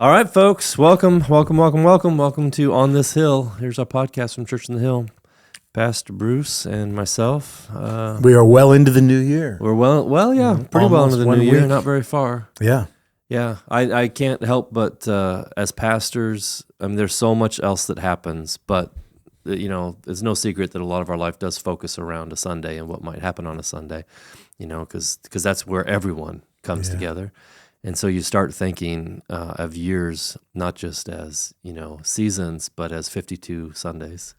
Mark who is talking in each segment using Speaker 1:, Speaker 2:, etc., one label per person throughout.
Speaker 1: All right, folks, welcome to On This Hill. Here's our podcast from Church on the Hill. Pastor Bruce and myself.
Speaker 2: We are well into the new year.
Speaker 1: We're pretty well into the new year, not very far.
Speaker 2: Yeah.
Speaker 1: Yeah, I can't help but, as pastors, there's so much else that happens, but, it's no secret that a lot of our life does focus around a Sunday and what might happen on a Sunday, because that's where everyone comes together. And so you start thinking of years, not just as, seasons, but as 52 Sundays.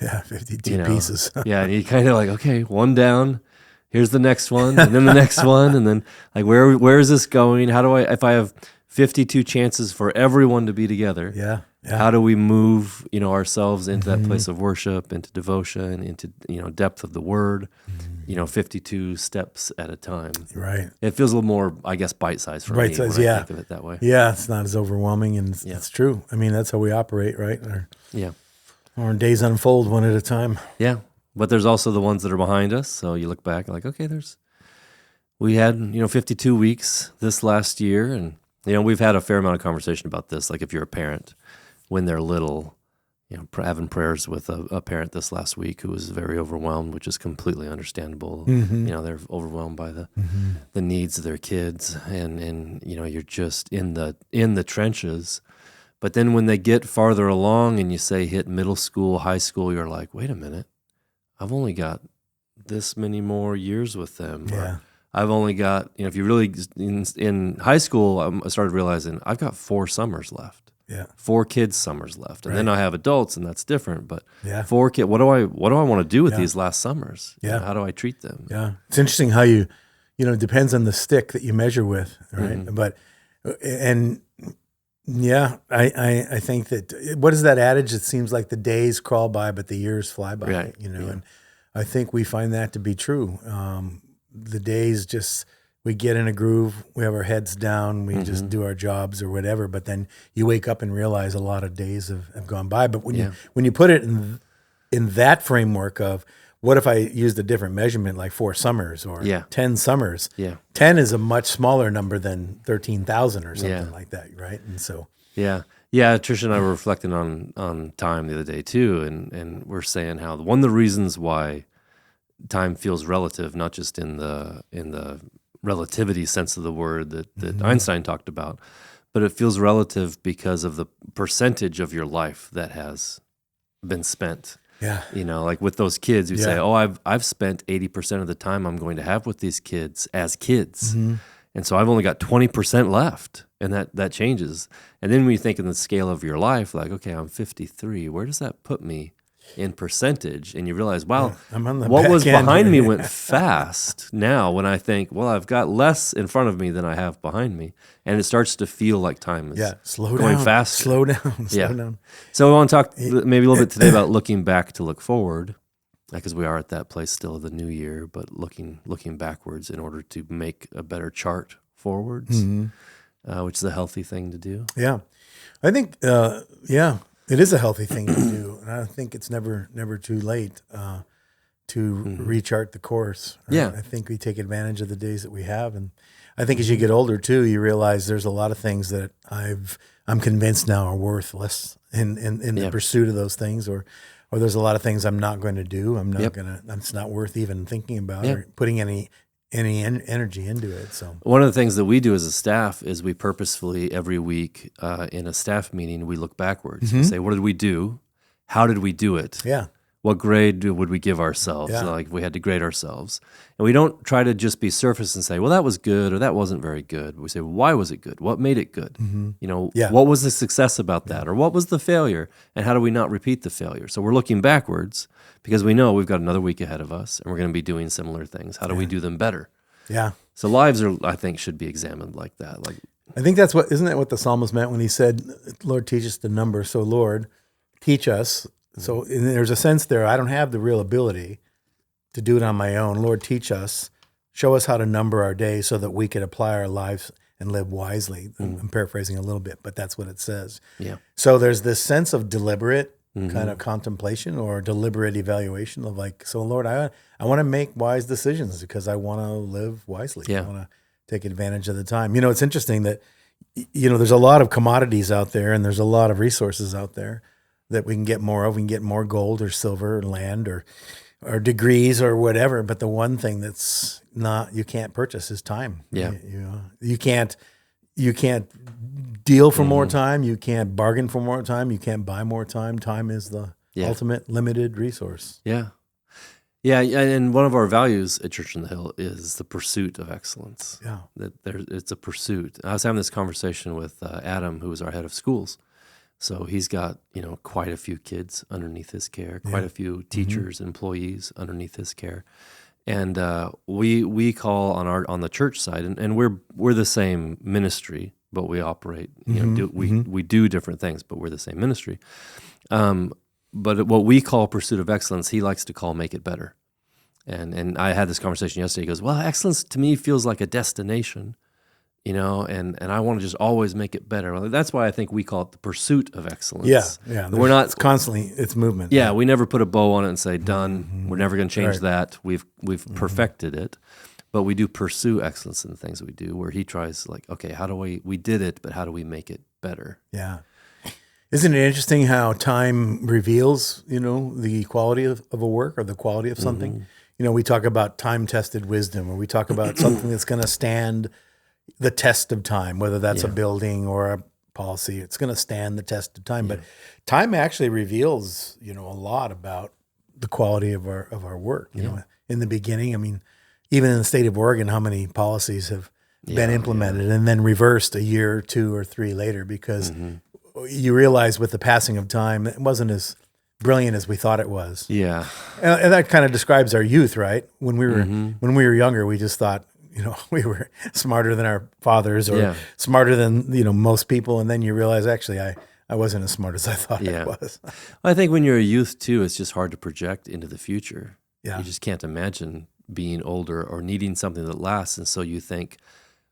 Speaker 2: Yeah, 52 pieces.
Speaker 1: Yeah, and you kind of like, okay, one down, here's the next one, and then the next one, and then like, where is this going? How do if I have 52 chances for everyone to be together, how do we move, ourselves into that place of worship, into devotion, into, depth of the word, 52 steps at a time.
Speaker 2: Right.
Speaker 1: It feels a little more, I guess, bite-sized for me when I think of it that way.
Speaker 2: Yeah, it's not as overwhelming, and it's true. I mean, that's how we operate, right? Our days unfold one at a time.
Speaker 1: Yeah, but there's also the ones that are behind us, so you look back like, okay, we had, 52 weeks this last year, and, we've had a fair amount of conversation about this, like if you're a parent, when they're little, having prayers with a parent this last week who was very overwhelmed, which is completely understandable. They're overwhelmed by the needs of their kids, and you're just in the trenches. But then when they get farther along and you say hit middle school, high school, you're like, wait a minute, I've only got this many more years with them.
Speaker 2: Yeah.
Speaker 1: Or I've only got, if you really, in high school, I started realizing I've got 4 summers left.
Speaker 2: Yeah.
Speaker 1: 4 kids' summers left. And then I have adults, and that's different. But 4 kids, what do I want to do with these last summers?
Speaker 2: Yeah.
Speaker 1: How do I treat them?
Speaker 2: Yeah. It's interesting how it depends on the stick that you measure with, right? But, I think that, what is that adage? It seems like the days crawl by, but the years fly by, and I think we find that to be true. The days just, we get in a groove, we have our heads down, we just do our jobs or whatever, but then you wake up and realize a lot of days have gone by. But when you put it in that framework of, what if I used a different measurement, like 4 summers or 10 summers? Yeah. 10 is a much smaller number than 13,000 or something like that, right? And so...
Speaker 1: Yeah, Tricia and I were reflecting on time the other day too, and we're saying how one of the reasons why time feels relative, not just in the relativity sense of the word that Einstein talked about, but it feels relative because of the percentage of your life that has been spent.
Speaker 2: Yeah.
Speaker 1: Like with those kids, you say, oh, I've spent 80% of the time I'm going to have with these kids as kids. And so I've only got 20% left, and that changes. And then when you think in the scale of your life, like, okay, I'm 53, where does that put me in percentage? And you realize, wow, what was behind me went fast now when I think, well, I've got less in front of me than I have behind me. And it starts to feel like time is going faster.
Speaker 2: Slow down.
Speaker 1: So I want to talk maybe a little bit today about looking back to look forward, because we are at that place still of the new year, but looking backwards in order to make a better chart forwards, which is a healthy thing to do.
Speaker 2: Yeah. I think, it is a healthy thing to do, and I think it's never too late to rechart the course. Right?
Speaker 1: Yeah,
Speaker 2: I think we take advantage of the days that we have, and I think as you get older too, you realize there's a lot of things that I'm convinced now are worthless in the pursuit of those things, or there's a lot of things I'm not going to do. I'm not gonna. It's not worth even thinking about or putting any energy into it. So
Speaker 1: one of the things that we do as a staff is we purposefully every week in a staff meeting, we look backwards. We say, what did we do? How did we do it?
Speaker 2: Yeah.
Speaker 1: What grade would we give ourselves? Like if we had to grade ourselves. And we don't try to just be surface and say, well, that was good or that wasn't very good. We say, well, why was it good? What made it good? What was the success about that? Or what was the failure? And how do we not repeat the failure? So we're looking backwards because we know we've got another week ahead of us and we're going to be doing similar things. How do we do them better?
Speaker 2: Yeah.
Speaker 1: So lives I think, should be examined like that. Like,
Speaker 2: I think isn't that what the psalmist meant when he said, Lord, teach us the number. So Lord, teach us. So there's a sense there, I don't have the real ability to do it on my own. Lord, teach us, show us how to number our days so that we can apply our lives and live wisely. I'm paraphrasing a little bit, but that's what it says.
Speaker 1: Yeah.
Speaker 2: So there's this sense of deliberate kind of contemplation or deliberate evaluation of like, so Lord, I want to make wise decisions because I want to live wisely.
Speaker 1: Yeah.
Speaker 2: I want to take advantage of the time. It's interesting that there's a lot of commodities out there, and there's a lot of resources out there that we can get more of. We can get more gold or silver or land or degrees or whatever. But the one thing that's you can't purchase is time.
Speaker 1: Yeah.
Speaker 2: You can't deal for more time. You can't bargain for more time. You can't buy more time. Time is the ultimate limited resource.
Speaker 1: Yeah. Yeah, and one of our values at Church on the Hill is the pursuit of excellence.
Speaker 2: Yeah,
Speaker 1: it's a pursuit. I was having this conversation with Adam, who is our head of schools. So he's got quite a few kids underneath his care, quite a few teachers, employees underneath his care, and we call on the church side, and we're the same ministry, but we operate. We do different things, but we're the same ministry. But what we call pursuit of excellence, he likes to call make it better. And I had this conversation yesterday. He goes, well, excellence to me feels like a destination, and I want to just always make it better. Well, that's why I think we call it the pursuit of excellence.
Speaker 2: Yeah.
Speaker 1: We're not
Speaker 2: it's constantly, it's movement.
Speaker 1: Yeah, we never put a bow on it and say, done. We're never going to change that. We've perfected it. But we do pursue excellence in the things that we do, where he tries okay, how do we did it, but how do we make it better?
Speaker 2: Yeah. Isn't it interesting how time reveals, the quality of a work or the quality of something? We talk about time-tested wisdom, or we talk about something that's going to stand the test of time, whether that's a building or a policy. It's going to stand the test of time. But time actually reveals, a lot about the quality of our work. In the beginning, even in the state of Oregon, how many policies have been implemented and then reversed a year or 2 or 3 later because you realize with the passing of time, it wasn't as brilliant as we thought it was.
Speaker 1: Yeah.
Speaker 2: And that kind of describes our youth, right? When we were younger, we just thought, we were smarter than our fathers or smarter than, most people. And then you realize, actually, I wasn't as smart as I thought I was.
Speaker 1: I think when you're a youth too, it's just hard to project into the future.
Speaker 2: Yeah.
Speaker 1: You just can't imagine being older or needing something that lasts. And so you think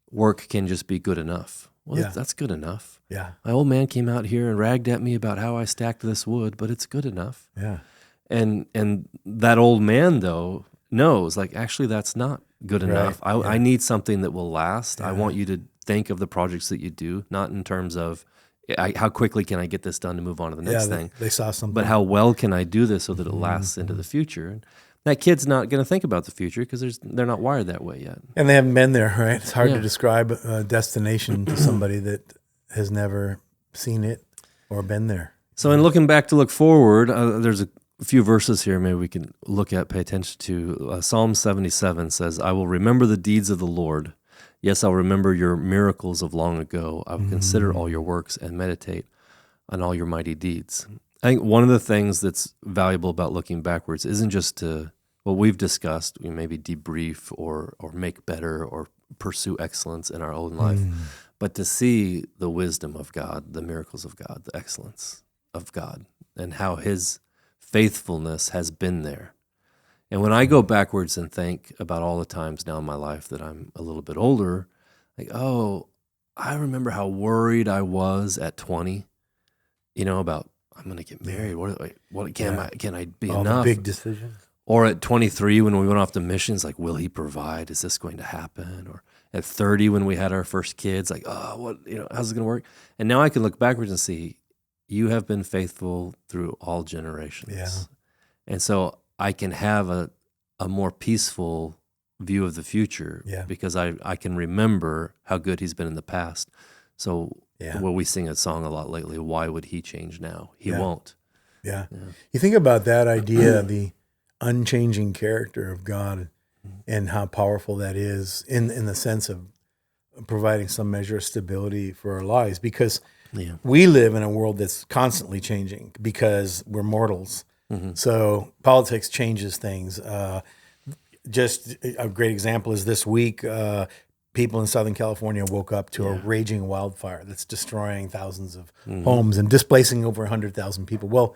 Speaker 1: work can just be good enough. Well, that's good enough.
Speaker 2: Yeah.
Speaker 1: My old man came out here and ragged at me about how I stacked this wood, but it's good enough.
Speaker 2: Yeah.
Speaker 1: And that old man, though, knows, actually, that's not good enough. I need something that will last. I want you to think of the projects that you do, not in terms of how quickly can I get this done to move on to the next thing.
Speaker 2: They saw something.
Speaker 1: But how well can I do this so that it lasts into the future? And that kid's not going to think about the future because they're not wired that way yet.
Speaker 2: And they haven't been there, right? It's hard to describe a destination to somebody that has never seen it or been there.
Speaker 1: So in looking back to look forward, there's a few verses here maybe we can look at, pay attention to. Psalm 77 says, I will remember the deeds of the Lord. Yes, I'll remember your miracles of long ago. I will consider all your works and meditate on all your mighty deeds. I think one of the things that's valuable about looking backwards isn't just to what we've discussed, we maybe debrief or make better or pursue excellence in our own life, but to see the wisdom of God, the miracles of God, the excellence of God, and how his faithfulness has been there. And when I go backwards and think about all the times now in my life that I'm a little bit older, I remember how worried I was at 20, about I'm going to get married. What can I be
Speaker 2: all
Speaker 1: enough?
Speaker 2: The big decisions.
Speaker 1: Or at 23 when we went off to missions, will he provide? Is this going to happen? Or at 30 when we had our first kids, how's it going to work? And now I can look backwards and see, you have been faithful through all generations.
Speaker 2: Yeah.
Speaker 1: And so I can have a more peaceful view of the future because I can remember how good he's been in the past. So we sing a song a lot lately, why would he change now? He won't.
Speaker 2: Yeah. You think about that idea, the unchanging character of God and how powerful that is in the sense of providing some measure of stability for our lives, because we live in a world that's constantly changing because we're mortals. So politics changes things. Just a great example is this week, people in Southern California woke up to a raging wildfire that's destroying thousands of homes and displacing over 100,000 people. Well,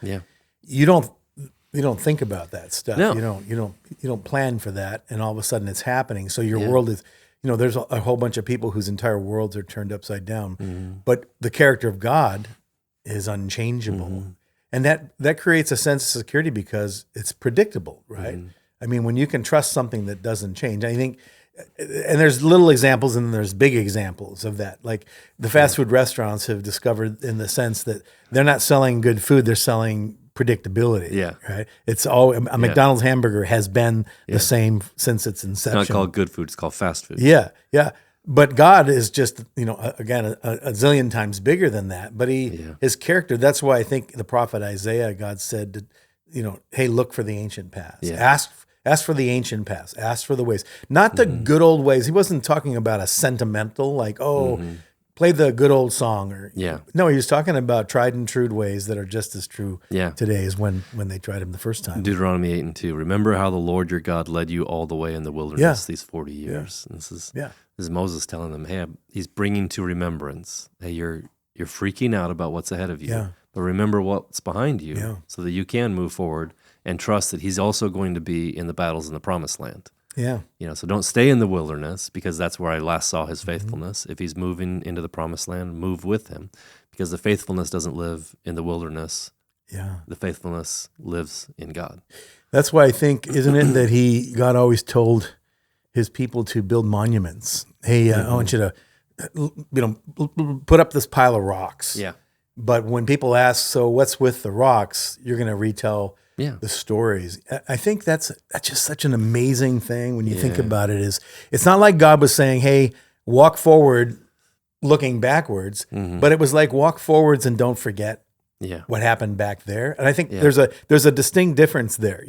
Speaker 2: you don't think about that stuff.
Speaker 1: No.
Speaker 2: You don't plan for that, and all of a sudden it's happening. So your world is, there's a whole bunch of people whose entire worlds are turned upside down. But the character of God is unchangeable. And that creates a sense of security because it's predictable, right? I mean, when you can trust something that doesn't change, I think and there's little examples and there's big examples of that. Like the fast food restaurants have discovered in the sense that they're not selling good food, they're selling predictability.
Speaker 1: Yeah.
Speaker 2: Right. It's all a McDonald's hamburger has been the same since its inception.
Speaker 1: It's not called good food, it's called fast food.
Speaker 2: Yeah. Yeah. But God is just, again, a zillion times bigger than that. But his character, that's why I think the prophet Isaiah, God said, hey, look for the ancient past.
Speaker 1: Yeah.
Speaker 2: Ask for the ancient past. Ask for the ways. Not the good old ways. He wasn't talking about a sentimental, like, play the good old song. No, he was talking about tried and true ways that are just as true today as when they tried him the first time.
Speaker 1: Deuteronomy 8:2. Remember how the Lord your God led you all the way in the wilderness these 40 years. And this is Moses telling them, hey, he's bringing to remembrance, hey, you're freaking out about what's ahead of you.
Speaker 2: Yeah.
Speaker 1: But remember what's behind you so that you can move forward and trust that he's also going to be in the battles in the promised land.
Speaker 2: Yeah.
Speaker 1: So don't stay in the wilderness because that's where I last saw his faithfulness. If he's moving into the promised land, move with him because the faithfulness doesn't live in the wilderness.
Speaker 2: Yeah.
Speaker 1: The faithfulness lives in God.
Speaker 2: That's why I think, isn't it, that God always told his people to build monuments. Hey, I want you to, put up this pile of rocks.
Speaker 1: Yeah.
Speaker 2: But when people ask, so what's with the rocks, you're going to retell the stories. I think that's just such an amazing thing when you think about it. It's not like God was saying, hey, walk forward looking backwards, but it was like walk forwards and don't forget what happened back there. And I think there's a distinct difference there,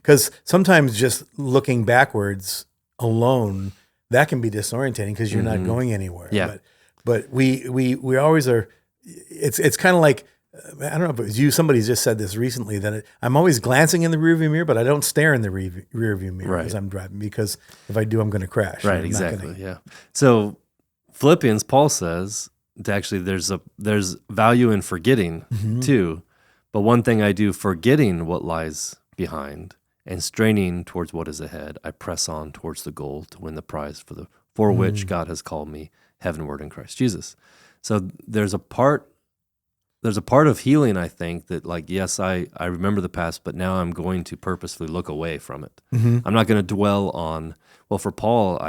Speaker 2: because sometimes just looking backwards alone, that can be disorientating because you're not going anywhere.
Speaker 1: Yeah.
Speaker 2: But we always are. It's kind of like, I don't know if it was you, somebody just said this recently, that I'm always glancing in the rearview mirror, but I don't stare in the rearview mirror as I'm driving, because if I do, I'm going to crash.
Speaker 1: Right, exactly, yeah. So Philippians, Paul says, actually there's value in forgetting too, but one thing I do, forgetting what lies behind and straining towards what is ahead, I press on towards the goal to win the prize for which God has called me heavenward in Christ Jesus. So there's a part of healing, I think, that like, yes, I remember the past, but now I'm going to purposefully look away from it. I'm not going to dwell on, well, for Paul,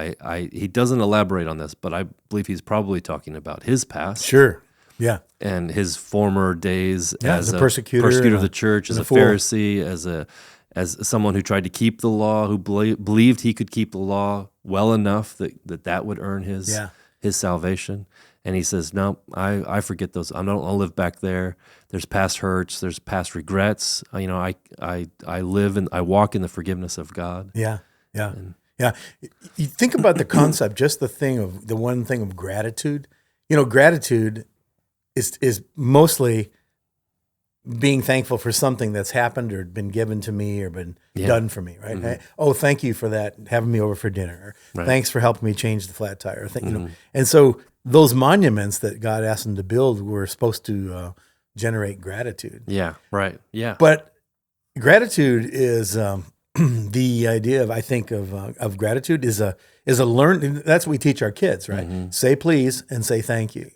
Speaker 1: he doesn't elaborate on this, but I believe he's probably talking about his past.
Speaker 2: Sure. Yeah.
Speaker 1: And his former days as a
Speaker 2: persecutor
Speaker 1: of the church, as a Pharisee, as someone who tried to keep the law, who believed he could keep the law well enough that would earn his salvation. And he says, no, I forget those. I don't live back there. There's past hurts. There's past regrets. I live and I walk in the forgiveness of God.
Speaker 2: Yeah, yeah, yeah. You think about the concept, just the one thing of gratitude. Gratitude is mostly being thankful for something that's happened or been given to me or been done for me, right? Oh, thank you for that, having me over for dinner. Or, thanks for helping me change the flat tire. And so those monuments that God asked them to build were supposed to generate gratitude.
Speaker 1: Yeah, right. Yeah.
Speaker 2: But gratitude is the idea of gratitude is a learn. That's what we teach our kids, right? Say please and say thank you.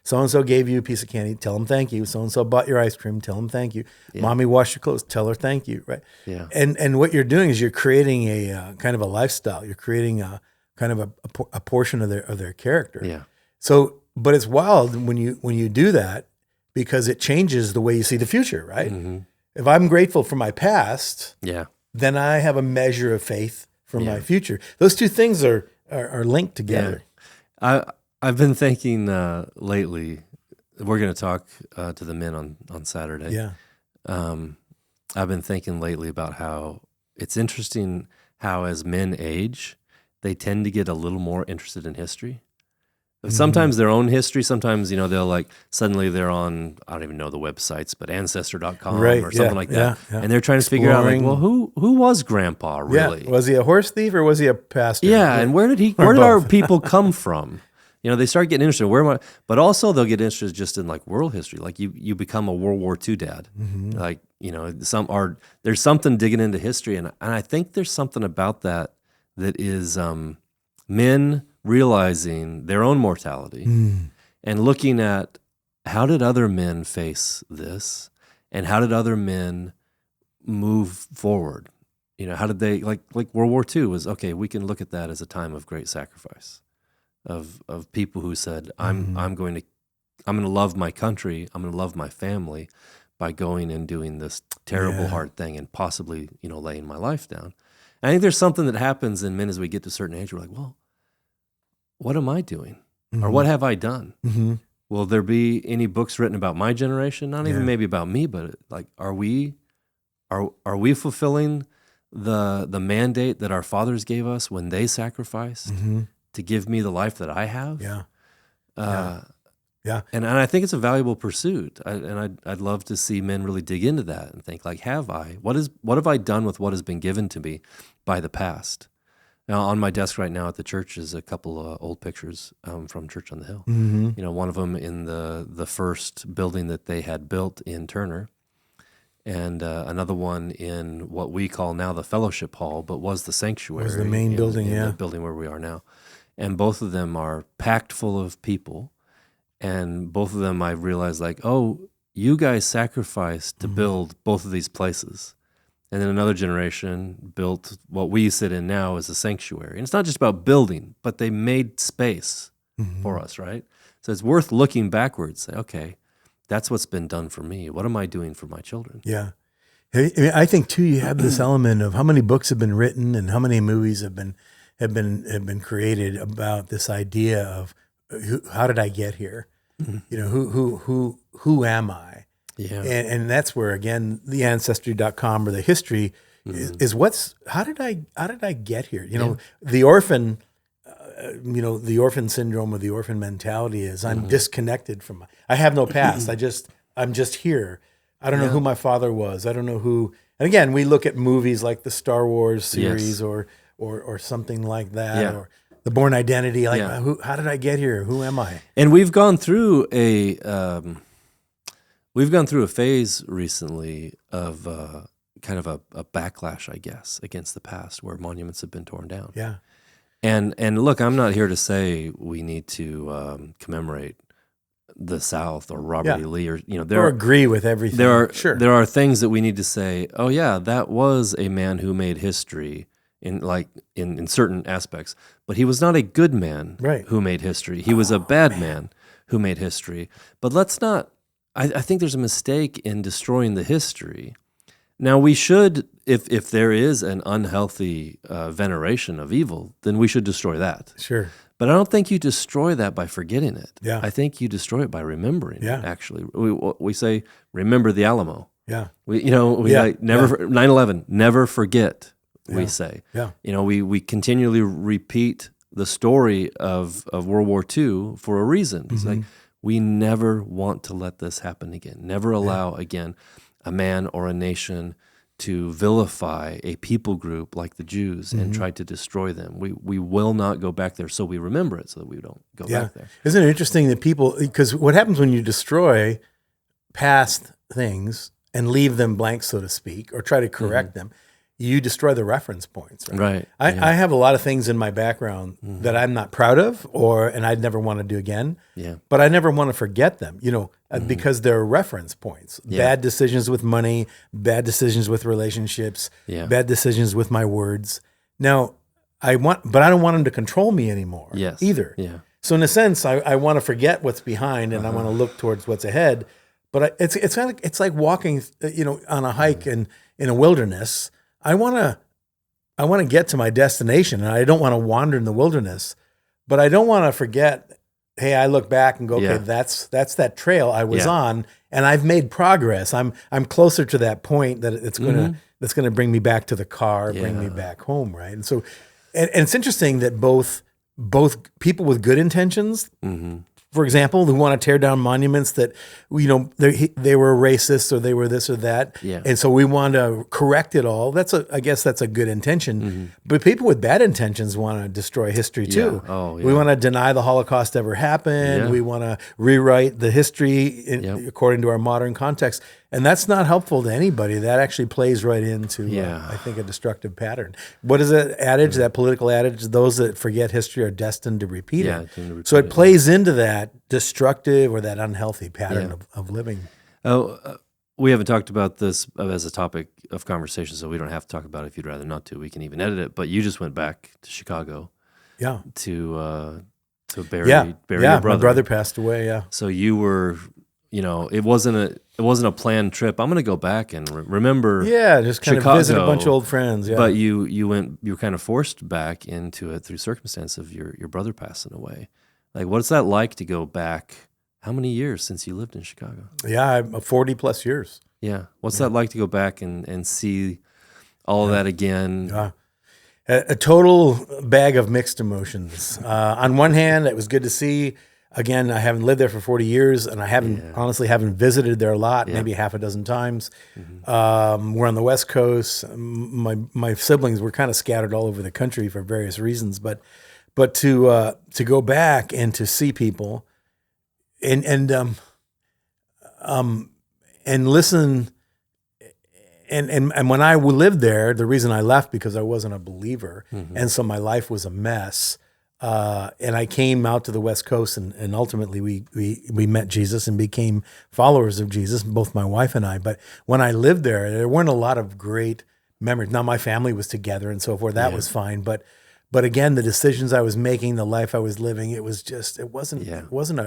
Speaker 2: So and so gave you a piece of candy, tell them thank you. So and so bought your ice cream, tell them thank you. Mommy washed your clothes, tell her thank you, right?
Speaker 1: Yeah.
Speaker 2: And what you're doing is you're creating a kind of a lifestyle. You're creating a kind of a portion of their character.
Speaker 1: Yeah.
Speaker 2: So, but it's wild when you do that, because it changes the way you see the future, right? If I'm grateful for my past, then I have a measure of faith for my future. Those two things are linked together.
Speaker 1: Yeah. I've been thinking lately, we're going to talk to the men on Saturday.
Speaker 2: Yeah.
Speaker 1: I've been thinking lately about how it's interesting how as men age, they tend to get a little more interested in history. Sometimes their own history, sometimes, they'll suddenly they're on, I don't even know the websites, but Ancestor.com or something like that. Yeah. And they're trying to figure out, well, who was Grandpa really?
Speaker 2: Yeah. Was he a horse thief or was he a pastor?
Speaker 1: Yeah. And where did our people come from? They start getting interested. But also they'll get interested just in world history. Like you become a World War II dad. There's something digging into history. And I think there's something about that is men realizing their own mortality and looking at how did other men face this and how did other men move forward how did they like World War II was okay. We can look at that as a time of great sacrifice of people who said, I'm going to love my country. I'm going to love my family by going and doing this terrible, hard thing and possibly, laying my life down. And I think there's something that happens in men as we get to a certain age. We're like, well, what am I doing? Or what have I done? Will there be any books written about my generation? Not even maybe about me, but like, are we fulfilling the mandate that our fathers gave us when they sacrificed to give me the life that I have? And I think it's a valuable pursuit. I'd love to see men really dig into that and think like, what have I done with what has been given to me by the past? Now, on my desk right now at the church is a couple of old pictures from Church on the Hill. One of them in the first building that they had built in Turner, and another one in what we call now the fellowship hall, but was the sanctuary.
Speaker 2: Was the main building,
Speaker 1: the building where we are now. And both of them are packed full of people, and both of them I realized like, oh, you guys sacrificed to build both of these places. And then another generation built what we sit in now as a sanctuary. And it's not just about building, but they made space for us, right? So it's worth looking backwards. Say, okay, that's what's been done for me. What am I doing for my children?
Speaker 2: Yeah. I think too, you have this element of how many books have been written and how many movies have been created about this idea of how did I get here? Who am I?
Speaker 1: Yeah.
Speaker 2: And that's where, again, the Ancestry.com or the history is how did I get here? The orphan, the orphan syndrome or the orphan mentality is I'm disconnected from, I have no past. I'm just here. I don't know who my father was. I don't know who, and again, we look at movies like the Star Wars series or something like that, or the Born Identity. Like, how did I get here? Who am I?
Speaker 1: And we've gone through a phase recently of kind of a backlash, I guess, against the past, where monuments have been torn down.
Speaker 2: Yeah.
Speaker 1: And look, I'm not here to say we need to commemorate the South or Robert E. Lee or
Speaker 2: agree with everything.
Speaker 1: There are things that we need to say. Oh yeah, that was a man who made history in certain aspects, but he was not a good man who made history. He was a bad man who made history. But let's not. I think there's a mistake in destroying the history. Now we should, if there is an unhealthy veneration of evil, then we should destroy that.
Speaker 2: Sure.
Speaker 1: But I don't think you destroy that by forgetting it.
Speaker 2: Yeah.
Speaker 1: I think you destroy it by remembering it, actually. We say, remember the Alamo.
Speaker 2: Yeah.
Speaker 1: Like, never 9/11, never forget, we say.
Speaker 2: Yeah.
Speaker 1: We continually repeat the story of World War II for a reason. It's like, we never want to let this happen again. Never allow again a man or a nation to vilify a people group like the Jews and try to destroy them. We will not go back there, so we remember it so that we don't go back there.
Speaker 2: Isn't it interesting that because what happens when you destroy past things and leave them blank, so to speak, or try to correct them, you destroy the reference points. Right. I have a lot of things in my background that I'm not proud of, and I'd never want to do again. Yeah. But I never want to forget them, because they're reference points. Yeah. Bad decisions with money, bad decisions with relationships, bad decisions with my words. Now, but I don't want them to control me anymore either. Yeah. So in a sense, I want to forget what's behind and I want to look towards what's ahead. But it's like walking, on a hike in a wilderness. I want to get to my destination, and I don't want to wander in the wilderness, but I don't want to forget. Hey, I look back and go, okay, that's that trail I was on, and I've made progress. I'm closer to that point that's gonna bring me back to the car, bring me back home, right? And so, and it's interesting that both people with good intentions. For example, who want to tear down monuments that, they were racist or they were this or that. Yeah. And so we want to correct it all. I guess that's a good intention. But people with bad intentions want to destroy history too. Yeah. Oh, yeah. We want to deny the Holocaust ever happened. Yeah. We want to rewrite the history according to our modern context. And that's not helpful to anybody. That actually plays right into, I think, a destructive pattern. What is that adage, that political adage? Those that forget history are destined to repeat it. So it plays into that destructive or that unhealthy pattern of living.
Speaker 1: we haven't talked about this as a topic of conversation, so we don't have to talk about it if you'd rather not to. We can even edit it. But you just went back to Chicago,
Speaker 2: Yeah.
Speaker 1: to bury
Speaker 2: Yeah.
Speaker 1: your
Speaker 2: Yeah.
Speaker 1: brother.
Speaker 2: My brother passed away. Yeah.
Speaker 1: So you were, it wasn't a planned trip. I'm going to go back and remember.
Speaker 2: Yeah. Just kind
Speaker 1: Chicago,
Speaker 2: of visit a bunch of old friends. Yeah.
Speaker 1: But you were kind of forced back into it through circumstance of your brother passing away. Like, what's that like to go back? How many years since you lived in Chicago?
Speaker 2: Yeah. I'm 40 plus years.
Speaker 1: Yeah. What's that like to go back and see all of that again?
Speaker 2: A total bag of mixed emotions. On one hand, it was good to see. Again, I haven't lived there for 40 years, and I honestly haven't visited there a lot, maybe half a dozen times. We're on the West Coast. My siblings were kind of scattered all over the country for various reasons, but to go back and to see people and listen. And when I lived there, the reason I left because I wasn't a believer, and so my life was a mess. And I came out to the West Coast, and ultimately we met Jesus and became followers of Jesus, both my wife and I. But when I lived there weren't a lot of great memories. Now my family was together and so forth. That was fine. But again, the decisions I was making, the life I was living, it wasn't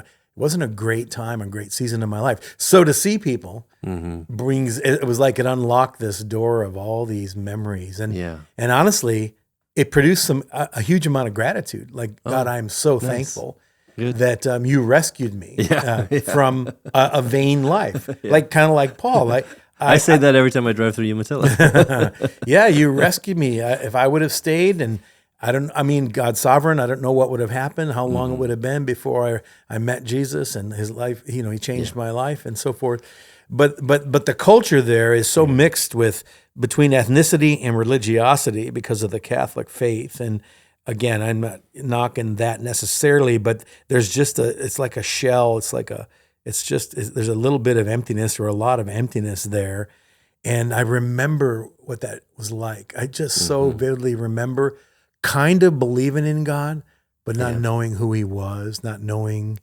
Speaker 2: a great time, a great season in my life. So to see people it was like it unlocked this door of all these memories. And honestly, it produced a huge amount of gratitude. Like, God, I'm so thankful that you rescued me from a vain life. Like, kind of like Paul.
Speaker 1: I say that every time I drive through Umatilla.
Speaker 2: Yeah, you rescued me. If I would have stayed, and God's sovereign. I don't know what would have happened, how long it would have been before I met Jesus and his life. He changed my life and so forth. But the culture there is so mixed between ethnicity and religiosity because of the Catholic faith. And again, I'm not knocking that necessarily, but there's just it's like a shell. There's a little bit of emptiness or a lot of emptiness there. And I remember what that was like. I just so vividly remember kind of believing in God, but not knowing who he was, not knowing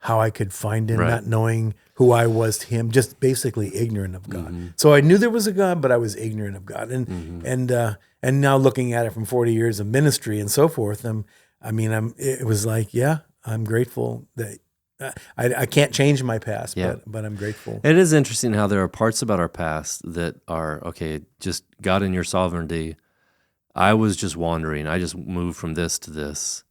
Speaker 2: how I could find him, not knowing who I was to him, just basically ignorant of God. So I knew there was a God, but I was ignorant of God. And now looking at it from 40 years of ministry and so forth, it was like, I'm grateful that I can't change my past, but I'm grateful.
Speaker 1: It is interesting how there are parts about our past that are, just God in your sovereignty. I was just wandering. I just moved from this to this,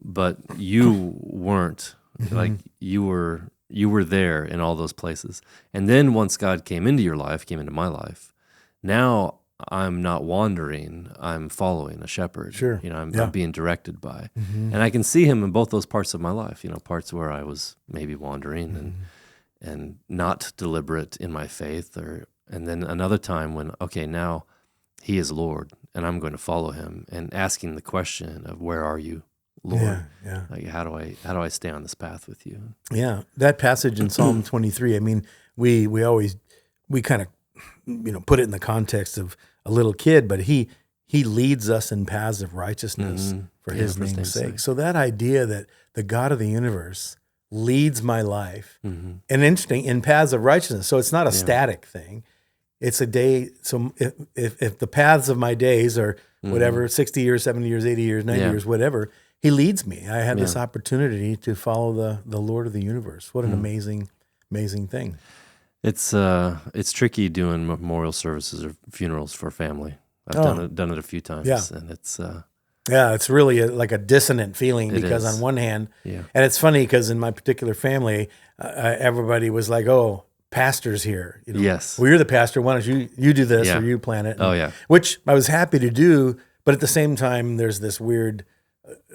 Speaker 1: but you weren't. Like you were there in all those places. And then once God came into your life, came into my life, now I'm not wandering. I'm following a shepherd.
Speaker 2: Sure.
Speaker 1: I'm being directed by, and I can see him in both those parts of my life. Parts where I was maybe wandering and not deliberate in my faith, and then another time when now he is Lord, and I'm going to follow him, and asking the question of where are you, Lord? Like how do I stay on this path with you?
Speaker 2: Yeah, that passage in Psalm 23. We always kind of put it in the context of a little kid, but he leads us in paths of righteousness for his name's sake. So that idea that the God of the universe leads my life, and interesting, in paths of righteousness. So it's not a static thing. It's a day. So if the paths of my days are whatever, 60 years, 70 years, 80 years, 90 years, whatever, he leads me. I had this opportunity to follow the Lord of the universe. What an amazing thing.
Speaker 1: It's tricky doing memorial services or funerals for family. I've done it a few times, and it's
Speaker 2: it's really like a dissonant feeling because on one hand, and it's funny because in my particular family, everybody was like, "Oh, pastor's here."
Speaker 1: Yes.
Speaker 2: Well, you're the pastor. Why don't you do this or you plan it? Which I was happy to do, but at the same time, there's this weird.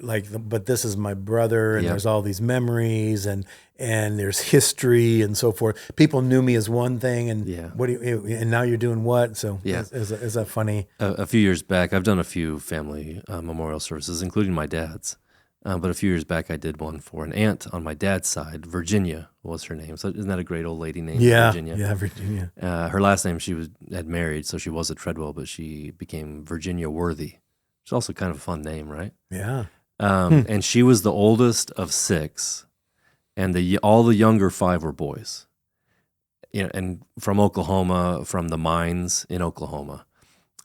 Speaker 2: But this is my brother, and there's all these memories, and there's history and so forth. People knew me as one thing, and and now you're doing what? So is that funny?
Speaker 1: A few years back, I've done a few family memorial services, including my dad's. But a few years back, I did one for an aunt on my dad's side. Virginia was her name. So isn't that a great old lady named Virginia?
Speaker 2: Yeah, Virginia.
Speaker 1: Her last name had married, so she was at Treadwell, but she became Virginia Worthy. It's also kind of a fun name, right?
Speaker 2: Yeah.
Speaker 1: And she was the oldest of 6, and all the younger 5 were boys. and from Oklahoma, from the mines in Oklahoma,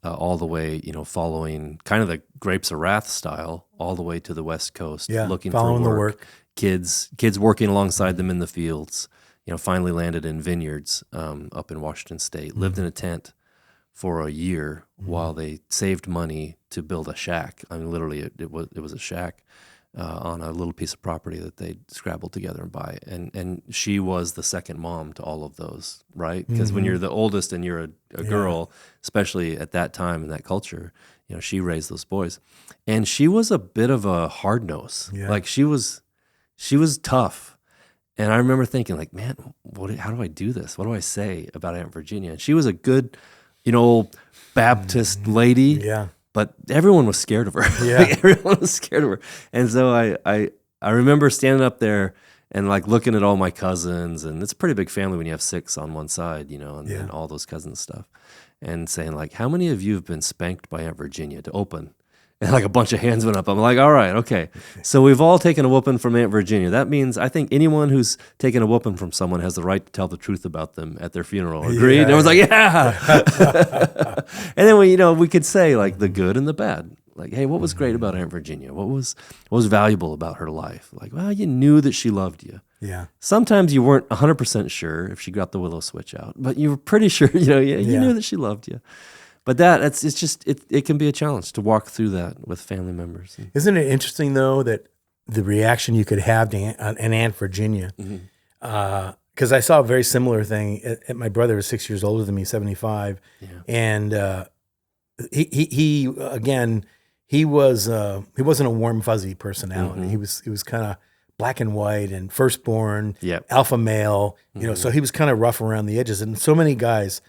Speaker 1: all the way, following kind of the Grapes of Wrath style, all the way to the West Coast, looking
Speaker 2: following
Speaker 1: for
Speaker 2: the work.
Speaker 1: Kids working alongside them in the fields. Finally landed in vineyards up in Washington State. Lived in a tent for a year while they saved money to build a shack. I mean, literally, it was a shack on a little piece of property that they scrabbled together and buy. And she was the second mom to all of those, right? Because when you're the oldest and you're a girl, especially at that time in that culture, she raised those boys. And she was a bit of a hard nose.
Speaker 2: Yeah.
Speaker 1: Like she was tough. And I remember thinking, like, man, how do I do this? What do I say about Aunt Virginia? And she was a good, old Baptist lady.
Speaker 2: Yeah.
Speaker 1: But everyone was scared of her.
Speaker 2: Yeah.
Speaker 1: Like, everyone was scared of her. And so I remember standing up there and like looking at all my cousins, and it's a pretty big family when you have 6 on one side, and all those cousins stuff, and saying like, how many of you have been spanked by Aunt Virginia to open? And like a bunch of hands went up. I'm like, all right, okay. So we've all taken a whooping from Aunt Virginia. That means I think anyone who's taken a whooping from someone has the right to tell the truth about them at their funeral. Agreed? And everyone's like, yeah. And then we could say like the good and the bad. Like, hey, what was great about Aunt Virginia? What was valuable about her life? Like, well, you knew that she loved you.
Speaker 2: Yeah.
Speaker 1: Sometimes you weren't 100% sure if she got the willow switch out, but you were pretty sure, you knew that she loved you. But it can be a challenge to walk through that with family members.
Speaker 2: Isn't it interesting, though, that the reaction you could have to an Aunt Virginia? Because I saw a very similar thing. My brother was 6 years older than me, 75.
Speaker 1: Yeah.
Speaker 2: And he wasn't a warm, fuzzy personality. He was kind of black and white and firstborn, alpha male, so he was kind of rough around the edges. And so many guys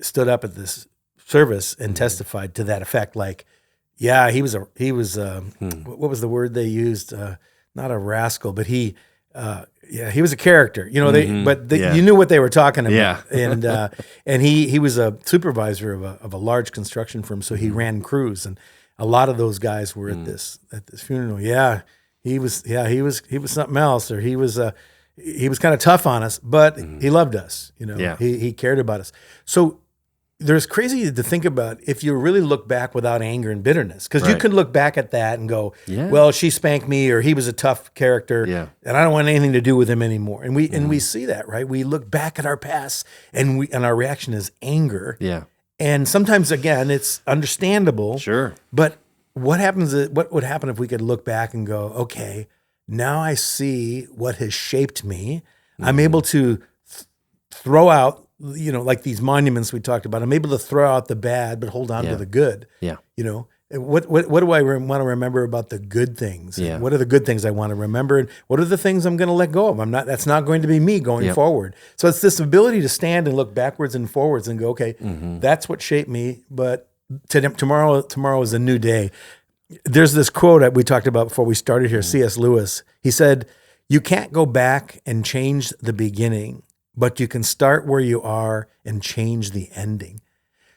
Speaker 2: stood up at this service and testified to that effect. Like, yeah, he was what was the word they used? Not a rascal, but he was a character, you knew what they were talking about. Yeah. And he was a supervisor of a large construction firm. So he ran crews, and a lot of those guys were at this funeral. Yeah. He was something else, or he was kind of tough on us, but he loved us, he cared about us. So there's crazy to think about if you really look back without anger and bitterness, because you could look back at that and go, well, she spanked me, or he was a tough character, and I don't want anything to do with him anymore. And we see that, right? We look back at our past, and our reaction is anger.
Speaker 1: Yeah.
Speaker 2: And sometimes, again, it's understandable.
Speaker 1: Sure.
Speaker 2: But what would happen if we could look back and go, okay, now I see what has shaped me. I'm able to throw out, like these monuments we talked about. I'm able to throw out the bad, but hold on to the good. Yeah. What do I want to remember about the good things? Yeah. What are the good things I want to remember? And what are the things I'm going to let go of? That's not going to be me going forward. So it's this ability to stand and look backwards and forwards and go, okay, that's what shaped me. But tomorrow is a new day. There's this quote that we talked about before we started here, C.S. Lewis. He said, you can't go back and change the beginning, but you can start where you are and change the ending.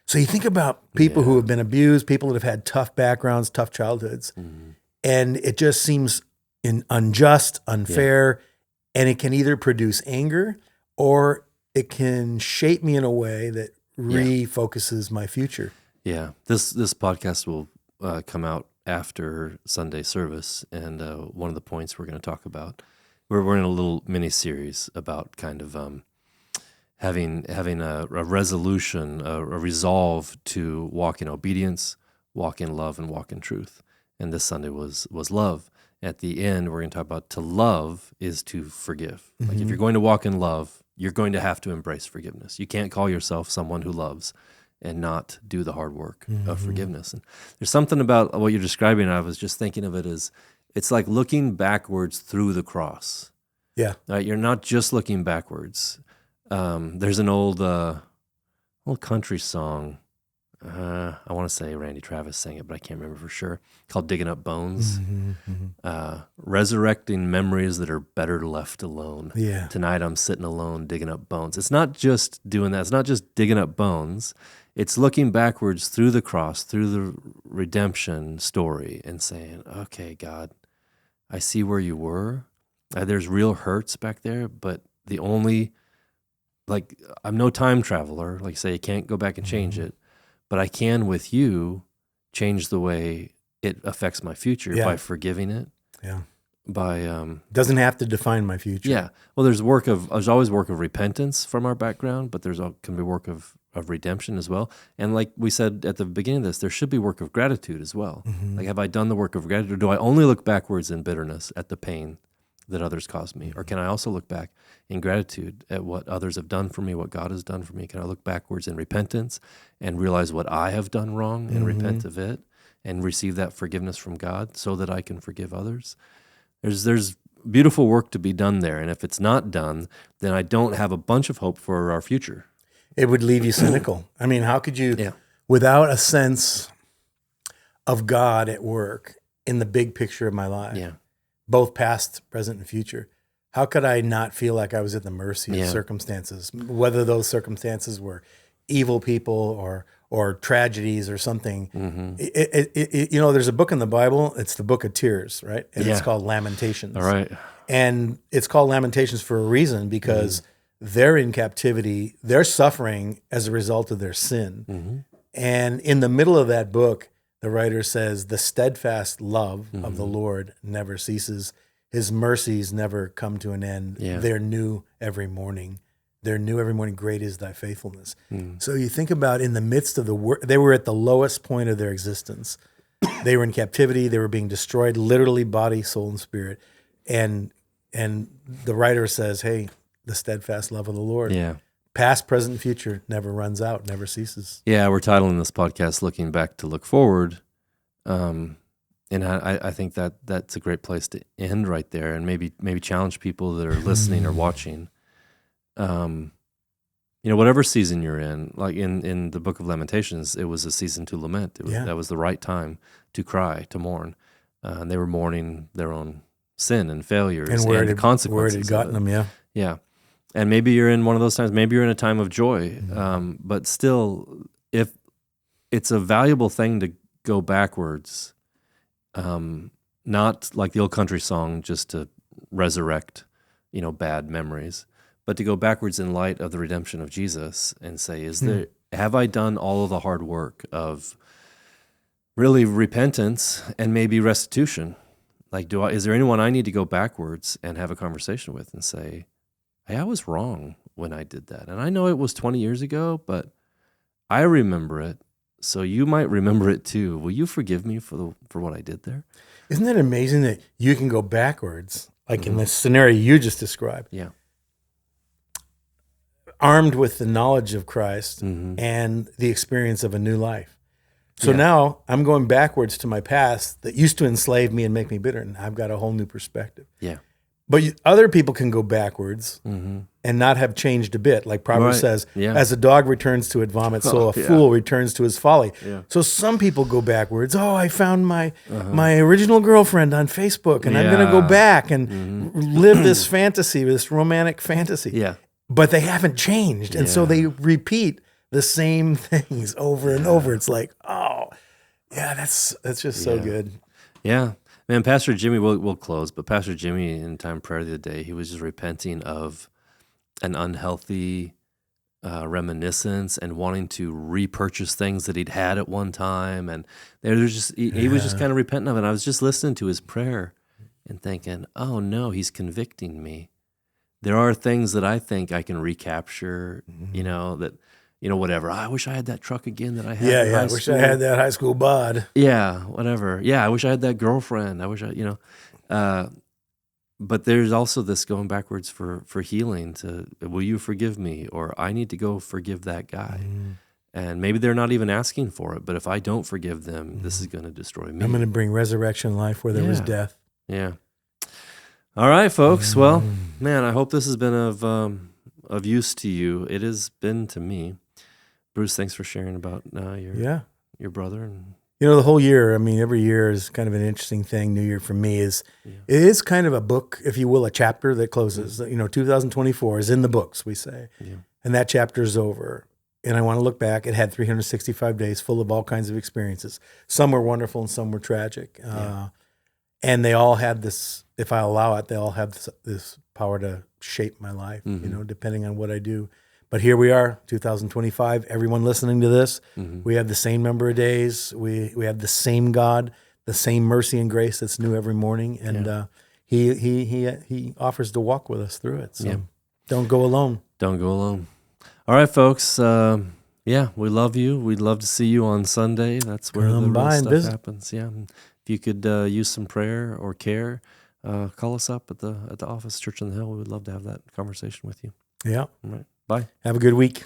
Speaker 2: So you think about people who have been abused, people that have had tough backgrounds, tough childhoods, and it just seems unjust, unfair, and it can either produce anger or it can shape me in a way that refocuses my future.
Speaker 1: Yeah, this podcast will come out after Sunday service, and one of the points we're going to talk about, we're in a little mini series about kind of having a resolution, a resolve to walk in obedience, walk in love, and walk in truth. And this Sunday was love. At the end, we're going to talk about to love is to forgive. Like if you're going to walk in love, you're going to have to embrace forgiveness. You can't call yourself someone who loves and not do the hard work of forgiveness. And there's something about what you're describing. I was just thinking of it as it's like looking backwards through the cross.
Speaker 2: Yeah.
Speaker 1: Right? You're not just looking backwards. There's an old country song. I want to say Randy Travis sang it, but I can't remember for sure. Called "Digging Up Bones," resurrecting memories that are better left alone. Yeah. Tonight I'm sitting alone, digging up bones. It's not just doing that. It's not just digging up bones. It's looking backwards through the cross, through the redemption story, and saying, "Okay, God, I see where you were. There's real hurts back there, but the only like I'm no time traveler. Like say, I can't go back and change it, but I can with you change the way it affects my future by forgiving it.
Speaker 2: Yeah.
Speaker 1: By
Speaker 2: doesn't have to define my future.
Speaker 1: Yeah. Well, there's always work of repentance from our background, but can be work of redemption as well. And like we said at the beginning of this, there should be work of gratitude as well. Like, have I done the work of gratitude? Or do I only look backwards in bitterness at the pain that others caused me? Or can I also look back in gratitude at what others have done for me, what God has done for me? Can I look backwards in repentance and realize what I have done wrong and repent of it and receive that forgiveness from God so that I can forgive others? There's beautiful work to be done there. And if it's not done, then I don't have a bunch of hope for our future.
Speaker 2: It would leave you cynical. I mean, how could you, without a sense of God at work in the big picture of my life, both past, present, and future, how could I not feel like I was at the mercy of circumstances, whether those circumstances were evil people or tragedies or something? There's a book in the Bible. It's the Book of Tears, right? And it's called Lamentations.
Speaker 1: All right.
Speaker 2: And it's called Lamentations for a reason, because they're in captivity. They're suffering as a result of their sin. And in the middle of that book, the writer says, the steadfast love of the Lord never ceases. His mercies never come to an end. They're new every morning. They're new every morning. Great is thy faithfulness. So you think about, in the midst of they were at the lowest point of their existence. They were in captivity. They were being destroyed, literally body, soul, and spirit. And the writer says, hey, the steadfast love of the Lord, past, present, and future, never runs out, never ceases.
Speaker 1: Yeah, we're titling this podcast "Looking Back to Look Forward," and I think that's a great place to end right there, and maybe challenge people that are listening or watching. Whatever season you're in, like in the Book of Lamentations, it was a season to lament. That was the right time to cry, to mourn, and they were mourning their own sin and failures and the consequences.
Speaker 2: Where it had gotten them,
Speaker 1: yeah. And maybe you're in one of those times. Maybe you're in a time of joy, but still, if it's a valuable thing to go backwards, not like the old country song, just to resurrect, bad memories, but to go backwards in light of the redemption of Jesus and say, have I done all of the hard work of really repentance and maybe restitution? Like, is there anyone I need to go backwards and have a conversation with and say, hey, I was wrong when I did that. And I know it was 20 years ago, but I remember it. So you might remember it too. Will you forgive me for what I did there?
Speaker 2: Isn't that amazing that you can go backwards, like in the scenario you just described?
Speaker 1: Yeah.
Speaker 2: Armed with the knowledge of Christ and the experience of a new life. So now I'm going backwards to my past that used to enslave me and make me bitter, and I've got a whole new perspective.
Speaker 1: Yeah.
Speaker 2: But other people can go backwards and not have changed a bit. Like Proverbs says, as a dog returns to its vomit, so a fool returns to his folly. Yeah. So some people go backwards. Oh, I found my original girlfriend on Facebook, and I'm going to go back and live this fantasy, this romantic fantasy.
Speaker 1: Yeah.
Speaker 2: But they haven't changed. And so they repeat the same things over and over. It's like, oh, yeah, that's just so good.
Speaker 1: Yeah. Man, Pastor Jimmy, we'll close, but Pastor Jimmy in time prayer the other day, he was just repenting of an unhealthy reminiscence and wanting to repurchase things that he'd had at one time. And there's just he was just kind of repenting of it. And I was just listening to his prayer and thinking, oh no, he's convicting me. There are things that I think I can recapture, whatever. I wish I had that truck again that I had in high
Speaker 2: I wish I had that high school bod.
Speaker 1: Yeah, whatever. Yeah, I wish I had that girlfriend. I wish but there's also this going backwards for healing to, will you forgive me? Or I need to go forgive that guy. And maybe they're not even asking for it, but if I don't forgive them, this is going to destroy me.
Speaker 2: I'm going to bring resurrection life where there was death.
Speaker 1: Yeah. All right, folks. Well, man, I hope this has been of use to you. It has been to me. Bruce, thanks for sharing about your brother. And
Speaker 2: the whole year, I mean, every year is kind of an interesting thing. New Year for me it is kind of a book, if you will, a chapter that closes. 2024 is in the books, we say. Yeah. And that chapter is over. And I want to look back. It had 365 days full of all kinds of experiences. Some were wonderful and some were tragic. And they all had this, if I allow it, they all have this power to shape my life, depending on what I do. But here we are, 2025. Everyone listening to this, we have the same number of days. We have the same God, the same mercy and grace that's new every morning, and He offers to walk with us through it. So don't go alone.
Speaker 1: Don't go alone. All right, folks. We love you. We'd love to see you on Sunday. That's where the real stuff happens. Yeah. If you could use some prayer or care, call us up at the office, Church on the Hill. We would love to have that conversation with you.
Speaker 2: Yeah.
Speaker 1: All right. Bye.
Speaker 2: Have a good week.